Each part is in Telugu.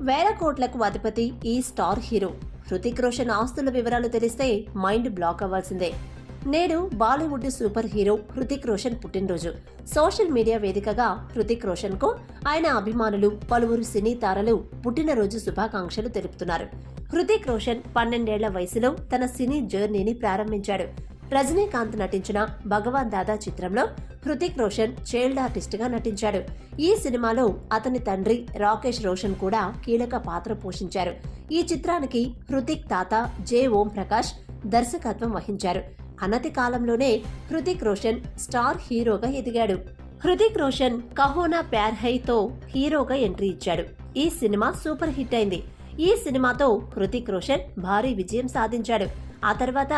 వేల కోట్లకు అధిపతి ఈ స్టార్ హీరో హృతిక్ రోషన్ ఆస్తుల వివరాలు తెలిస్తే మైండ్ బ్లాక్ అవ్వాల్సిందే. నేడు బాలీవుడ్ సూపర్ హీరో హృతిక్ రోషన్ పుట్టినరోజు. సోషల్ మీడియా వేదికగా హృతిక్ రోషన్ కు ఆయన అభిమానులు, పలువురు సినీ తారలు పుట్టినరోజు శుభాకాంక్షలు తెలుపుతున్నారు. హృతిక్ రోషన్ 12 ఏళ్ల వయసులో తన సినీ జర్నీని ప్రారంభించాడు. రజనీకాంత్ నటించిన భగవాన్ దాదా చిత్రంలో హృతిక్ రోషన్ చైల్డ్ ఆర్టిస్ట్ గా నటించాడు. ఈ సినిమాలో అతని తండ్రి రాకేష్ రోషన్ కూడా కీలక పాత్ర పోషించారు. ఈ చిత్రానికి హృతిక్ తాత జె ఓం ప్రకాష్ దర్శకత్వం వహించారు. అనతి కాలంలోనే హృతిక్ రోషన్ స్టార్ హీరోగా ఎదిగాడు. హృతిక్ రోషన్ కహోనా ప్యార్ హై తో హీరోగా ఎంట్రీ ఇచ్చాడు. ఈ సినిమా సూపర్ హిట్ అయింది. ఈ సినిమాతో హృతిక్ రోషన్ భారీ విజయం సాధించాడు. ఆ తర్వాత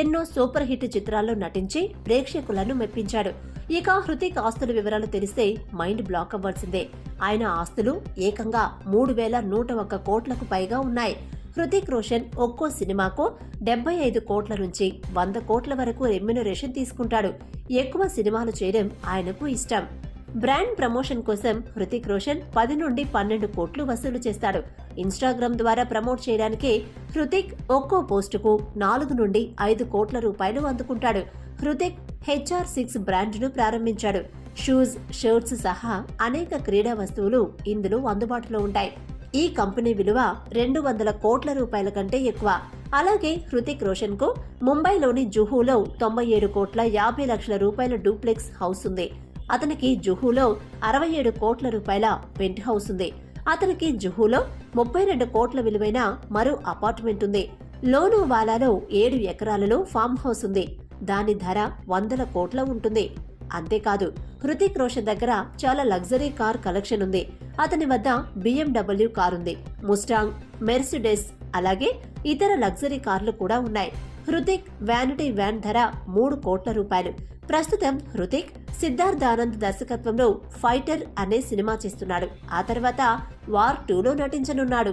ఎన్నో సూపర్ హిట్ చిత్రాల్లో నటించి ప్రేక్షకులను మెప్పించాడు. ఇక హృతిక్ ఆస్తుల వివరాలు తెలిస్తే మైండ్ బ్లాక్ అవ్వాల్సిందే. ఆయన ఆస్తులు ఏకంగా 3,101 కోట్లకు పైగా ఉన్నాయి. హృతిక్ రోషన్ ఒక్కో సినిమాకు 75 కోట్ల నుంచి 100 కోట్ల వరకు రెమ్యునరేషన్ తీసుకుంటాడు. ఎక్కువ సినిమాలు చేయడం ఆయనకు ఇష్టం. బ్రాండ్ ప్రమోషన్ కోసం హృతిక్ రోషన్ 10 నుండి 12 కోట్లు వసూలు చేస్తాడు. ఇన్స్టాగ్రామ్ ద్వారా ప్రమోట్ చేయడానికి హృతిక్ ఒక్కో పోస్టుకు 4 నుండి 5 కోట్ల రూపాయలు అందుకుంటాడు. హృతిక్ HR6 బ్రాండ్ను ప్రారంభించాడు. షూస్, షర్ట్స్ సహా అనేక క్రీడా వస్తువులు ఇందులో అందుబాటులో ఉంటాయి. ఈ కంపెనీ విలువ 200 కోట్ల రూపాయల కంటే ఎక్కువ. అలాగే హృతిక్ రోషన్ కు ముంబైలోని జుహూలో 97 కోట్ల 50 లక్షల రూపాయల డూప్లెక్స్ హౌస్ ఉంది. అతనికి జుహూలో 67 కోట్ల రూపాయల పెంట్ హౌస్ ఉంది. అతనికి జుహూలో 32 కోట్ల విలువైన మరో అపార్ట్మెంట్ ఉంది. లోనావాలాలో 7 ఎకరాలలో ఫామ్ హౌస్ ఉంది. దాని ధర 100 కోట్ల ఉంటుంది. అంతేకాదు హృతిక్ రోషన్ దగ్గర చాలా లగ్జరీ కార్ కలెక్షన్ ఉంది. అతని వద్ద BMW కారుంది, ముస్టాంగ్, మెర్సిడెస్, అలాగే ఇతర లగ్జరీ కార్లు కూడా ఉన్నాయి. హృతిక్ వ్యానిటీ వ్యాన్ ధర 3 కోట్ల రూపాయలు. ప్రస్తుతం హృతిక్ సిద్ధార్థ్ ఆనంద్ దర్శకత్వంలో ఫైటర్ అనే సినిమా చేస్తున్నాడు. ఆ తర్వాత వార్ 2లో నటించనున్నాడు.